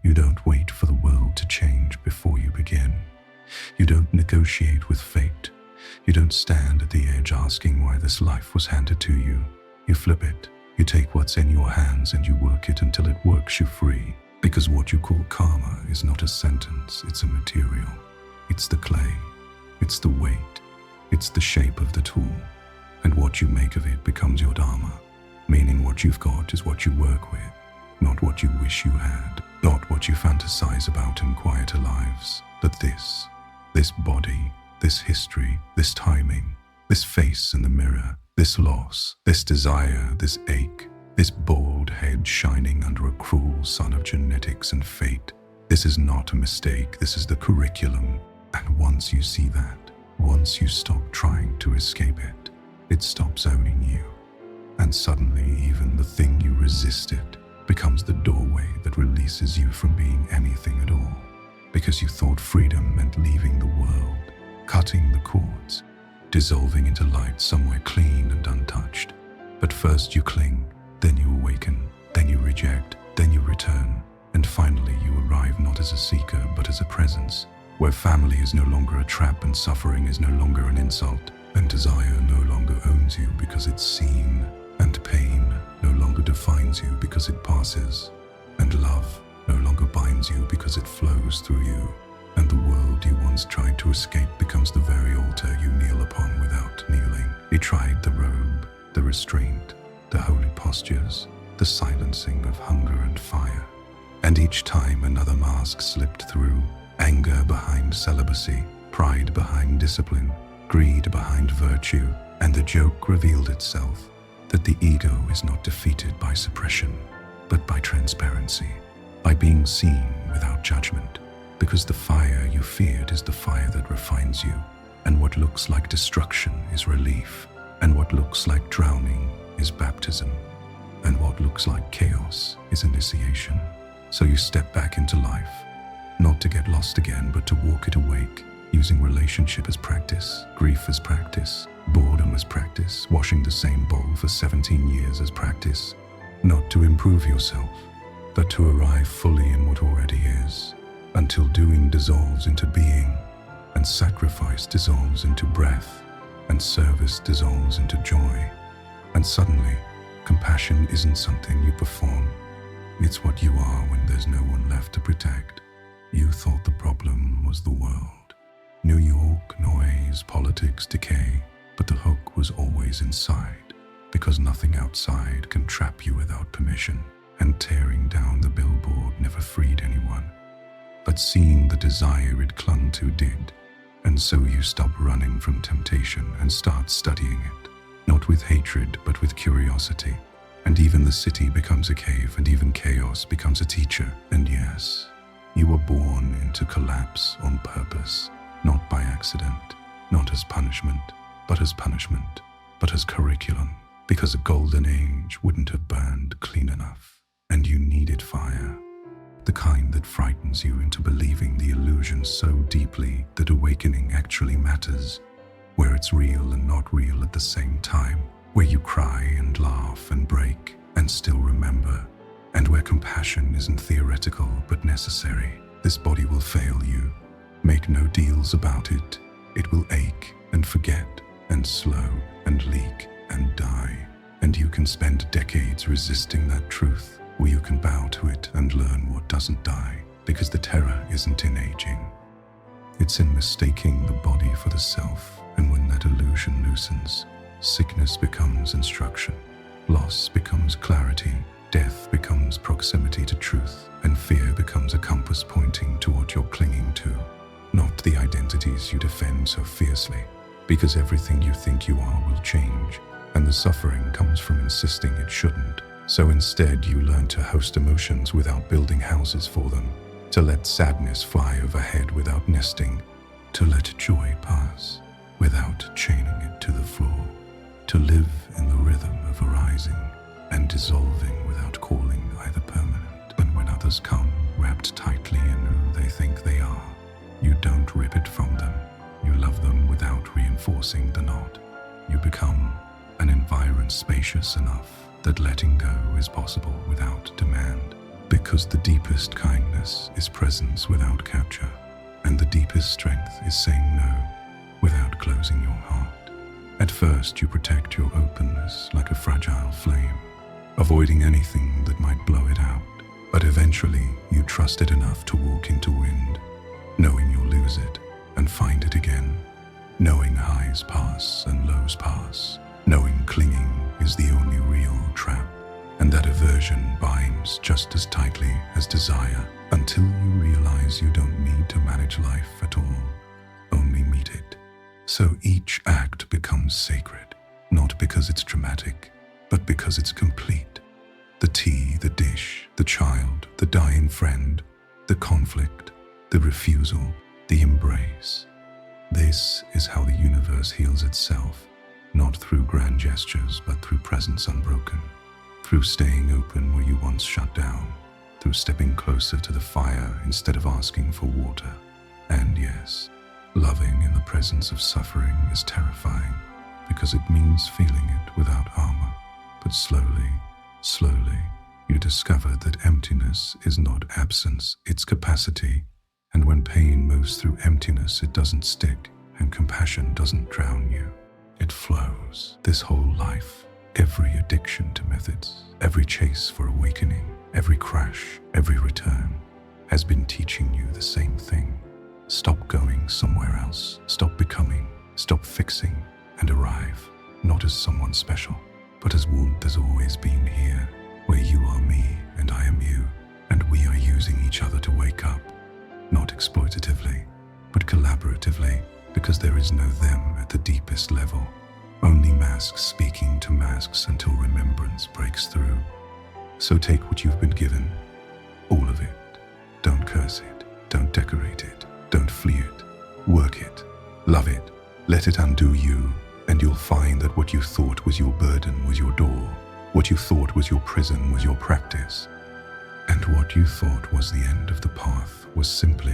You don't wait for the world to change before you begin. You don't negotiate with fate. You don't stand at the edge asking why this life was handed to you. You flip it. You take what's in your hands and you work it until it works you free. Because what you call karma is not a sentence, it's a material. It's the clay. It's the weight. It's the shape of the tool. And what you make of it becomes your dharma. Meaning what you've got is what you work with, not what you wish you had, not what you fantasize about in quieter lives, but this body, this history, this timing, this face in the mirror, this loss, this desire, this ache, this bald head shining under a cruel sun of genetics and fate. This is not a mistake, this is the curriculum. And once you see that, once you stop trying to escape it, it stops owning you. And suddenly even the thing you resisted becomes the doorway that releases you from being anything at all. Because you thought freedom meant leaving the world, cutting the cords, dissolving into light somewhere clean and untouched. But first you cling, then you awaken, then you reject, then you return, and finally you arrive not as a seeker but as a presence, where family is no longer a trap and suffering is no longer an insult, and desire no longer owns you because it's seen, and pain no longer defines you because it passes, and love no longer binds you because it flows through you, and the world you once tried to escape becomes the very altar you kneel upon without kneeling. You tried the robe, the restraint, the holy postures, the silencing of hunger and fire, and each time another mask slipped through, anger behind celibacy, pride behind discipline, greed behind virtue, and the joke revealed itself that the ego is not defeated by suppression, but by transparency, by being seen without judgment, because the fire you feared is the fire that refines you, and what looks like destruction is relief, and what looks like drowning is baptism, and what looks like chaos is initiation. So you step back into life, not to get lost again, but to walk it awake, using relationship as practice, grief as practice, boredom as practice, washing the same bowl for 17 years as practice, not to improve yourself, but to arrive fully in what already is, until doing dissolves into being, and sacrifice dissolves into breath, and service dissolves into joy. And suddenly, compassion isn't something you perform, it's what you are when there's no one left to protect. You thought the problem was the world. New York, noise, politics, decay, but the hook was always inside, because nothing outside can trap you without permission, and tearing down the billboard never freed anyone. But seeing the desire it clung to did, and so you stop running from temptation and start studying it, not with hatred but with curiosity, and even the city becomes a cave, and even chaos becomes a teacher. And yes, you were born into collapse on purpose, not by accident, not as punishment, but as punishment, but as curriculum, because a golden age wouldn't have burned clean enough, and you needed fire, the kind that frightens you into believing the illusion so deeply that awakening actually matters, where it's real and not real at the same time, where you cry and laugh and break and still remember, and where compassion isn't theoretical but necessary. This body will fail you. Make no deals about it. It will ache and forget and slow and leak and die. And you can spend decades resisting that truth, or you can bow to it and learn what doesn't die, because the terror isn't in aging. It's in mistaking the body for the self, and when that illusion loosens, sickness becomes instruction, loss becomes clarity, death becomes proximity to truth, and fear becomes a compass pointing to what you're clinging to, not the identities you defend so fiercely, because everything you think you are will change, and the suffering comes from insisting it shouldn't. So instead you learn to host emotions without building houses for them, to let sadness fly overhead without nesting, to let joy pass without chaining it to the floor, to live in the rhythm of arising and dissolving without calling either permanent. And when others come wrapped tightly in who they think they are, you don't rip it from them. You love them without reinforcing the knot. You become an environment spacious enough that letting go is possible without demand, Because the deepest kindness is presence without capture, and the deepest strength is saying no without closing your heart. At first, you protect your openness like a fragile flame, avoiding anything that might blow it out. But eventually, you trust it enough to walk into wind, knowing you'll lose it and find it again, knowing highs pass and lows pass, knowing clinging is the only real trap, and that aversion binds just as tightly as desire until you realize you don't need to manage life at all, only meet it. So each act becomes sacred, not because it's dramatic, but because it's complete. The tea, the dish, the child, the dying friend, the conflict, the refusal, the embrace. This is how the universe heals itself, not through grand gestures, but through presence unbroken, through staying open where you once shut down, through stepping closer to the fire instead of asking for water. And yes, loving in the presence of suffering is terrifying, because it means feeling it without armor. But slowly, you discover that emptiness is not absence, it's capacity. And when pain moves through emptiness, it doesn't stick, and compassion doesn't drown you. It flows. This whole life, every addiction to methods, every chase for awakening, every crash, every return, has been teaching you the same thing. Stop going somewhere else. Stop becoming. Stop fixing. And arrive, not as someone special, but as warmth has always been here, where you are me and I am you, and we are using each other to wake up, not exploitatively, but collaboratively, because there is no them at the deepest level, only masks speaking to masks until remembrance breaks through. So take what you've been given, all of it. Don't curse it, don't decorate it, don't flee it, work it, love it, let it undo you, and you'll find that what you thought was your burden was your door, what you thought was your prison was your practice, and what you thought was the end of the path was simply